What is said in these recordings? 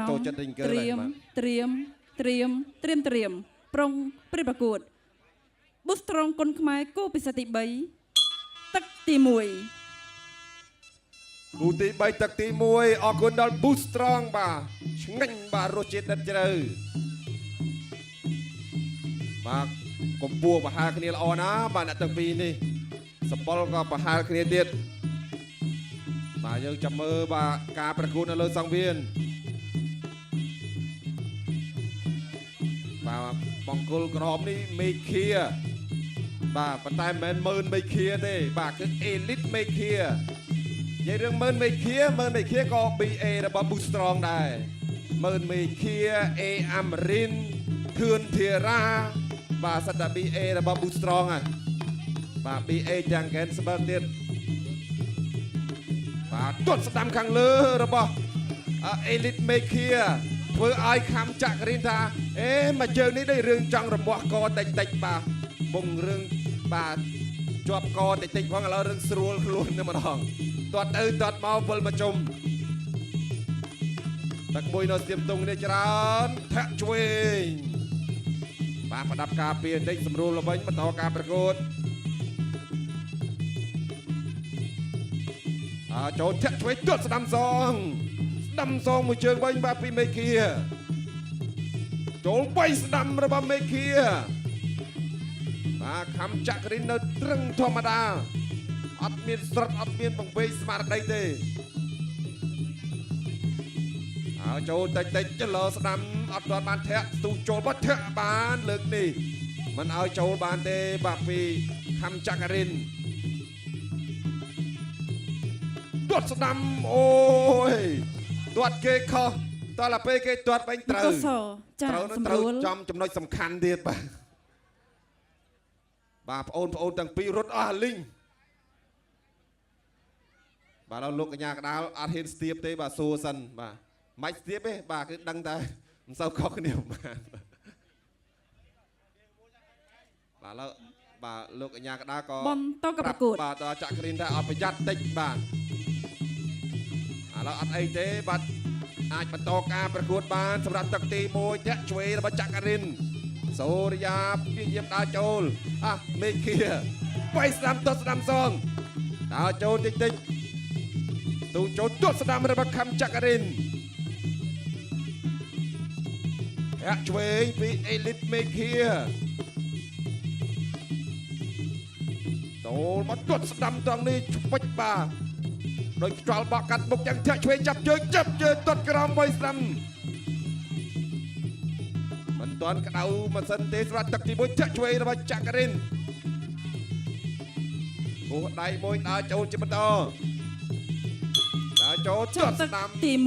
ចូលចិត្តរិញកើហើយបាទត្រៀមប្រុងព្រឹបប្រកួតប៊ូស្ត្រង់គុនខ្មែរគូពិសេសទី3ទឹកទី1គូទី3ទឹកទី1អរគុណដល់ Boost Strong បាទឆ្ងាញ់បាទរសជាតិដិតជ្រៅបាទកម្ពស់ប្រហែលគ្នាល្អណាស់បាទអ្នកទាំងពីរនេះសប៉ុលក៏ប្រហែលគ្នាទៀតបាទយើងចាំមើលបាទការប្រកួតនៅលើសង្វៀនបាទបង្គោលក្រហមនេះមេឃាបាទប៉ុន្តែមិនមែនមើលមេឃាទេបាទគឺ Elite មេឃានិយាយរឿងមើលមេឃាក៏ BA របស់ Boost Strong ដែរមើលមេឃា A អាមរិនធឿនធារាបាទសិតតែ BA របស់ Boost Strong ហ្នឹងបាទ BA យ៉ាងកែនស្បើកទៀតបាទទាត់ស្ដាំខាងលើរបស់ Elite មេឃាធ្វើឲ្យខំចាក់រៀនថាមកជើងនេះđâyរឿងចង់រមាស់កតិចបាទបងរឿងបាទជាប់កតិចផងឥឡូវរឿងស្រួលខ្លួនតែម្ដងទាត់ទៅទាត់មកវិលមកជុំទឹកមួយនៅស្ទាបតុងនេះច្រើនធាក់ឆ្វេងបាទប្រដាប់ការពារបន្តិចស្រួលល្វិញបន្តការប្រកួតចូលធាក់ឆ្វេងទាត់ស្ដាំសងមួយជើងវិញបាទពីមេឃាចូលបីស្ដាំរបស់មេឃាបាទខំចាក់រិននៅត្រឹងធម្មតាអត់មានស្រុតអត់មានបង្វេងស្មារតីទេចូលតិចចលោស្ដាំអត់ទាន់បានធាក់ទូចូលបាត់ធាក់បានលើកនេះមិនឲ្យចូលបានទេបាទពីខំចាក់រិនទាត់ស្ដាំអូយទាត់គេខុសតើឡាពេលគេទាត់បាញ់ត្រូវចំចំណុចសំខាន់ទៀតបាទបងប្អូនទាំងពីររត់អស់លីងបាទដល់លោកកញ្ញាកដាលអត់ហ៊ានស្ទាបទេបាទសួរសិនបាទមិនស្ទាបទេបាទគឺដឹងតែមិនសូវខុសគ្នាបាទឥឡូវបាទលោកកញ្ញាកដាលក៏បន្តប្រកួតបាទដល់ចាក់គ្រីនតែអត់ប្រយ័ត្នតិចបាទឥឡូវអត់អីទេបាទអាចបន្តការប្រកួតបានសម្រាប់ទឹកទី1ធាក់ឆ្វេងរបស់ចាក់គ្រីនសូរិយាព្យាយាមដើរចូលមេឃាបាយស្ដាំទាត់ស្ដាំសងដើរចូលតិចទូចូលទាត់ស្ដាំរបស់ខំចាក់រិនធាក់ឆ្វេងពី Elite មេឃាចូលមកទាត់ស្ដាំត្រង់នេះឆ្វិចបាទដោយខ្យល់បក់កាត់មុខយ៉ាងធាក់ឆ្វេងចាប់ជើងទាត់ក្រោមបាយស្ដាំមិនទាន់ក្តៅម៉ាស៊ីនទេសម្រាប់ទឹកទី1ធាក់ឆ្វេងរបស់ចាក់រិនអូដៃមួយដើរចូលជាបន្តដើរចូលទាត់ស្ដាំទី1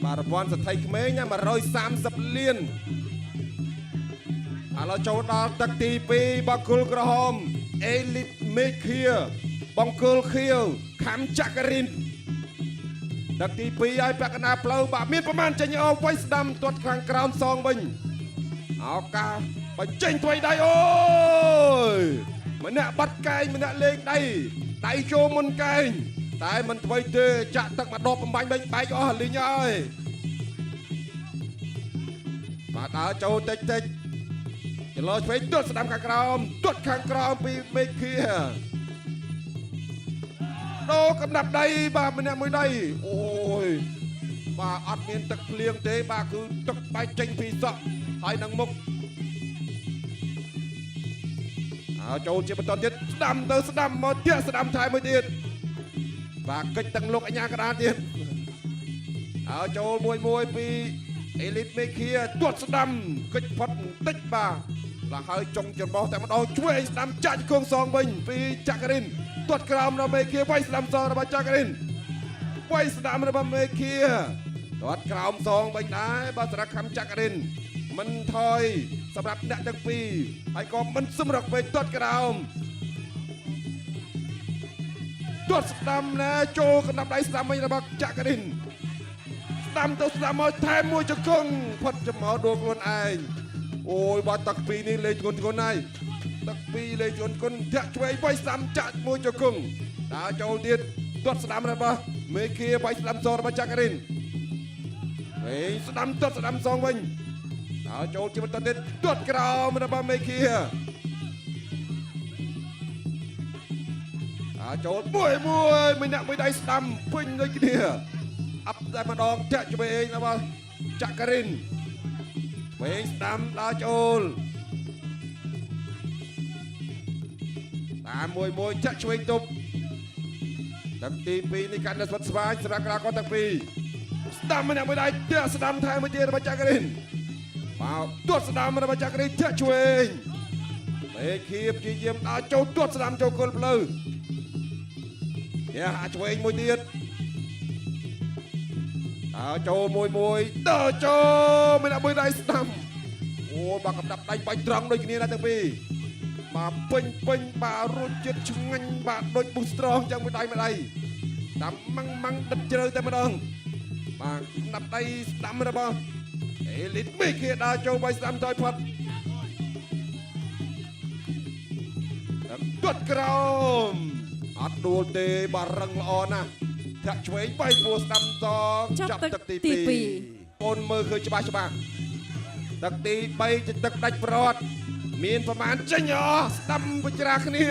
បាទរង្វាន់សទ្ធិក្មេងណា130លានឥឡូវចូលដល់ទឹកទី2បង្គោលក្រហម Elite មេឃាបង្គោលខៀវខំចាក់រិនទឹកទី2ឲ្យពាក់កណ្ដាលផ្លូវបាទមានប្រមាណចេញអោវៃស្ដាំទាត់ខាងក្រោមសងវិញឱកាសបញ្ចេញថ្មីដៃអូយម្នាក់បាត់កែងម្នាក់លេងដៃចូលមុនកែងតែមិនថ្មីទេចាក់ទឹកមកដបបំបាញ់បែកអស់លីងហើយបាទដើរចូលតិចចលោឆ្វេងទាត់ស្ដាំខាងក្រោមទាត់ខាងក្រោមពីមេឃាដូរកំណាប់ដៃបាទម្នាក់មួយដៃអូយបាទអត់មានទឹកភ្លៀងទេបាទគឺទឹកបែកចេញពីសក់ហើយនឹងមុខចូលជាបន្តទៀតស្ដាំទៅស្ដាំមកទៀតស្ដាំថែមមួយទៀតបាទកិច្ចទាំងលោកអញ្ញាកដាលទៀតចូលមួយពី Elite មេឃាទាត់ស្ដាំកិច្ចផុតបន្តិចបាទដល់ហើយចុងច្របោះតែម្ដងឆ្វេងស្ដាំចាច់គងសងវិញពីចាក់រិនទាត់ក្រោមរបស់មេឃាវាយស្ដាំសងរបស់ចាក់រិនវាយស្ដាំរបស់មេឃាទាត់ក្រោមសងវិញដែរបាទសម្រាប់ខំចាក់រិនមិនថយសម្រាប់អ្នកទាំងពីរហើយក៏មិនសម្រុកពេកទាត់ក្រោមទាត់ស្ដាំណាចូលកណ្ដាប់ដៃស្ដាំវិញរបស់ចាក់រិនស្ដាំទៅស្ដាំមកថែមមួយជង្គង់ផុតចំហដួលខ្លួនឯងអូយបាទទឹកពីរនេះលេងធ្ងន់ហើយទឹកពីរលេងធ្ងន់ធាក់ឆ្វេងវាយស្ដាំចាក់មួយជង្គង់ដើរចូលទៀតទាត់ស្ដាំរបស់មេឃាវាយស្ដាំសរបស់ចាក់រិន ស្ដាំទាត់ស្ដាំសងវិញដល់ចូលជាបន្តទៀតទាត់ក្រោមរបស់មេឃាចូលមួយអ្នកមួយដៃស្ដាំពេញដូចគ្នាអាប់តែម្ដងចាក់ឆ្វេងរបស់ចក្រិនឆ្វេងស្ដាំដល់ចូលតាមមួយចាក់ឆ្វេងទប់ទឹកទី2នេះកាន់តែស្វិតស្វាញសម្រាប់កីឡាករទាំងពីរស្ដាំម្នាក់មួយដៃទាក់ស្ដាំថែមមួយទៀតរបស់ចក្រិនមកទាត់ស្ដាំរបស់ចក្រិនចាក់ឆ្វេងមេឃាព្យាយាមដល់ចូលទាត់ស្ដាំចូលគល់ផ្លូវហាឆ្វេងមួយទៀតដល់ចូលមួយដល់ចូលម្នាក់មួយដៃស្ដាំអូបាក់កំដាប់ដៃបាច់ត្រង់ដូចគ្នាណាទាំងពីរបាទពេញបាទរសជាតិឆ្ងាញ់បាទដូចប៊ូស្រងចឹងមួយដៃតាមម៉ាំងដិតជ្រៅតែម្ដងបាទកំដាប់ដៃស្ដាំរបស់អេលីតមេឃាដល់ចូលបាយស្ដាំតយផាត់ទាត់ក្រោមអត់ដួលទេបាទរឹងល្អណាស់ធាក់ឆ្វេងបាយពោះស្ដាំតងចាប់ទឹកទី2អូនមើលឃើញច្បាស់ទឹកទី3ទឹកដាច់ប្រត់មានប្រមាណចេញអស់ស្ដាំបច្រាគ្នា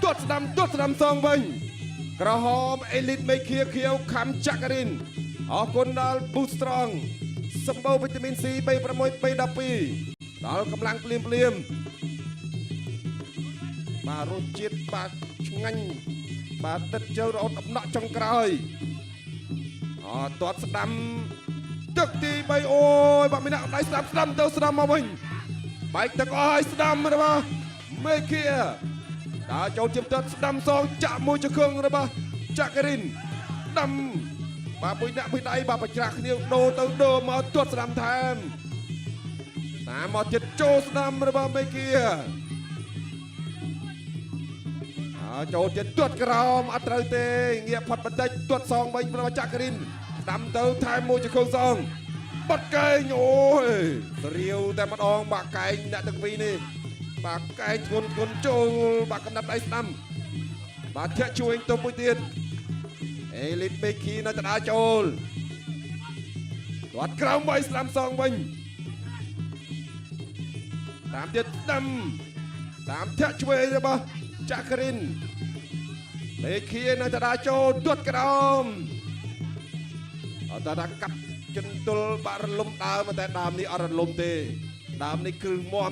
ទាត់ស្ដាំសងវិញក្រហមអេលីតមេឃាខៀវខំចក្រិនអរគុណដល់ Boost Strong សម្បូរវីតាមីន C B6 B12 ដល់កម្លាំងភ្លាមបាទរសជាតិបាទឆ្ងាញ់បាទទឹកជើរអត់អំណក់ចុងក្រោយទាត់ស្ដាំទឹកទី3អូយបាទមានអ្នកដៃស្ដាំទៅស្ដាំមកវិញបែកទឹកអស់ឲ្យស្ដាំរបស់មេឃាដល់ចូលជាទាត់ស្ដាំសងចាក់មួយជង្គង់របស់ចក្រិនស្ដាំបាទមួយអ្នកមួយដៃបាទបច្រាស់គ្នាដូរទៅដូរមកទាត់ស្ដាំថែមតាមមកចិត្តចូលស្ដាំរបស់មេឃាចូលចិត្តទាត់ក្រោមអត់ត្រូវទេងាកផុតបន្តិចទាត់សងវិញរបស់ចក្រិនស្ដាំទៅថែមមួយជង្គង់សងបាត់កែងអូយស្រាវតែម្ដងបាក់កែងអ្នកទាំងពីរនេះបាក់កែងធ្ងន់ចូលបាក់កំដាប់ដៃស្ដាំបាទធាក់ជួយទៅមួយទៀតអេលីតបេគីនៅតដាចូលទាត់ក្រោមវាយស្ដាំសងវិញតាមទៀតស្ដាំតាមធាក់ជួយរបស់ចក្រិនមេឃានៅតដាចូលទាត់ក្រោមអត់ថាកាប់ចិនទល់បាក់រលំដើមតែដើមនេះអត់រលំទេដើមនេះគ្រឹះមាំ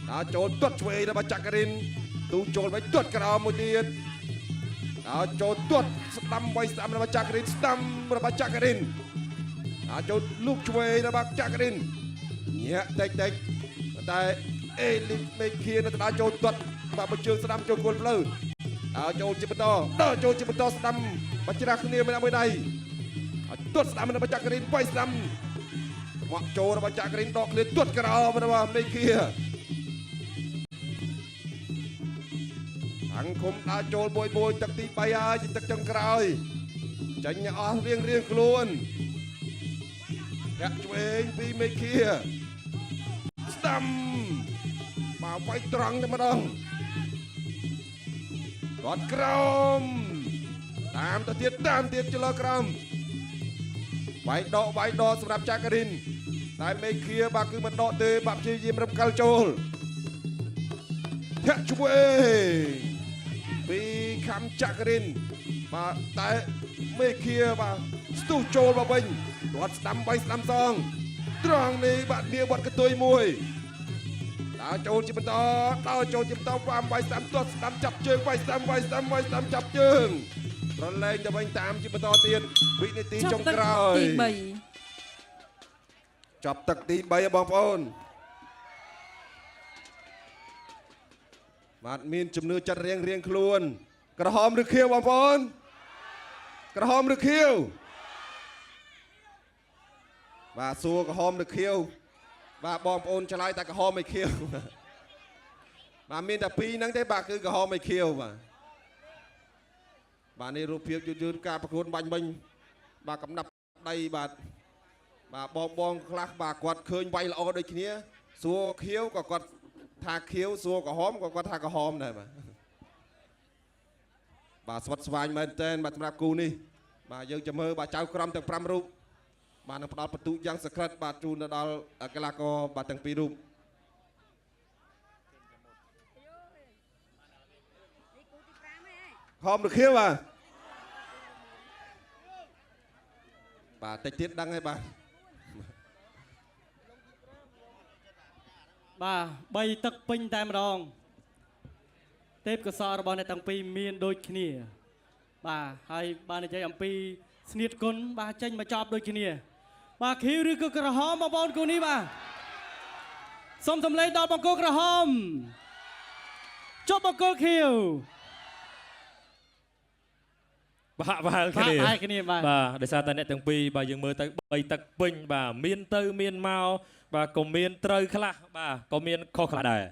ដល់ចូលទាត់ឆ្វេងរបស់ចក្រិនទូចូលវិញទាត់ក្រោមមួយទៀតដល់ចូលទាត់ស្ដាំវាយស្ដាំរបស់ចក្រិនស្ដាំរបស់ចក្រិនដល់ចូលលូកឆ្វេងរបស់ចក្រិនញាក់តិចតែអេលីតមេឃានៅតដាចូលទាត់បាទមួយជើងស្ដាំចូលគល់ផ្លូវដល់ចូលជាបន្តស្ដាំបច្រាស់គ្នាមួយដៃទាត់ស្ដាំរបស់ចក្រិនវាយស្ដាំមកចូលរបស់ចក្រិនដកគ្នាទាត់ក្រោមរបស់មេឃាអង្គមដើរចូលមួយទឹកទី3ហើយជាទឹកចុងក្រោយចាញ់អស់រៀងខ្លួនចាក់ឆ្វេងពីមេឃាស្ដាំមកវាយត្រង់តែម្ដងគាត់ក្រោមតាមទៅទៀតចលើក្រោមវាយដកសម្រាប់ចក្រិនតែមេឃាបាទគឺមិនដកទេបាទព្យាយាមរំកិលចូលធាក់ឆ្វេងពីខំចក្រិនបាទតែមេឃាបាទស្ទុះចូលមកវិញទាត់ស្ដាំវាយស្ដាំសងត្រង់នេះបាទនាវត្តកតុយមួយដើរចូលជាបន្តតាមវាយស្ដាំទាត់ស្ដាំចាប់ជើងវាយស្ដាំចាប់ជើងប្រឡែងទៅវិញតាមជាបន្តទៀតវិនាទីចុងក្រោយចាប់ទឹកទី3បងប្អូនបាទមានជំនឿចិត្តរៀងខ្លួនក្រហមឬខៀវបងប្អូនក្រហមឬខៀវបាទសួរក្រហមឬខៀវបាទបងប្អូនឆ្លើយតែក្រហមឯខៀវបាទមានតែពីរហ្នឹងទេបាទគឺក្រហមឯខៀវបាទនេះរូបភាពយឺតការប្រកួតបាញ់មិញបាទកំណាប់ដៃបាទបងខ្លះបាទគាត់ឃើញវាយល្អដូចគ្នាសួរខៀវក៏គាត់ថាខៀវសួរក្រហមក៏គាត់ថាក្រហមដែរបាទស្វិតស្វាញមែនតើបាទសម្រាប់គូនេះបាទយើងចាំមើលបាទចៅក្រមទាំង5រូប បាននឹងផ្ដល់បន្ទុកយ៉ាងសក្រិតបាទជូនទៅដល់កីឡាករបាទទាំងពីររូបហមរខៀវបាទតិចទៀតដឹងហើយបាទ បាទ3ទឹកពេញតែម្ដងទេពកោសលរបស់អ្នកទាំងពីរមានដូចគ្នាបាទហើយបាននិយាយអំពីស្នៀតគុណបាទចេញមកចប់ដូចគ្នាបាទខៀវឬក៏ក្រហមបងប្អូនគូនេះបាទសូមសម្លេងដល់បង្គោលក្រហមចុះបង្គោលខៀវ បាទគ្នា បាទគ្នាបាទ ដោយសារតែអ្នកទាំងពីរបាទយើងមើលទៅ3ទឹកពេញបាទមានទៅមានមកបាទក៏មានត្រូវខ្លះបាទក៏មានខុសខ្លះដែរ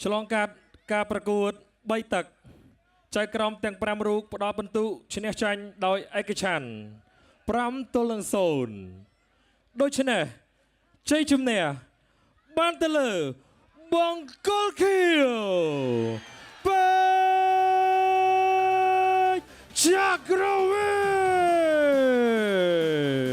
ឆ្លងកាត់ការប្រកួត3ទឹកចៅក្រមទាំង5រូបផ្ដល់បន្ទុកឈ្នះចាញ់ដោយឯកច្ឆន្ទ5-0ដូច្នេះជ័យជំនះបានទៅលើបង្គោលខៀវ Jack Rowe!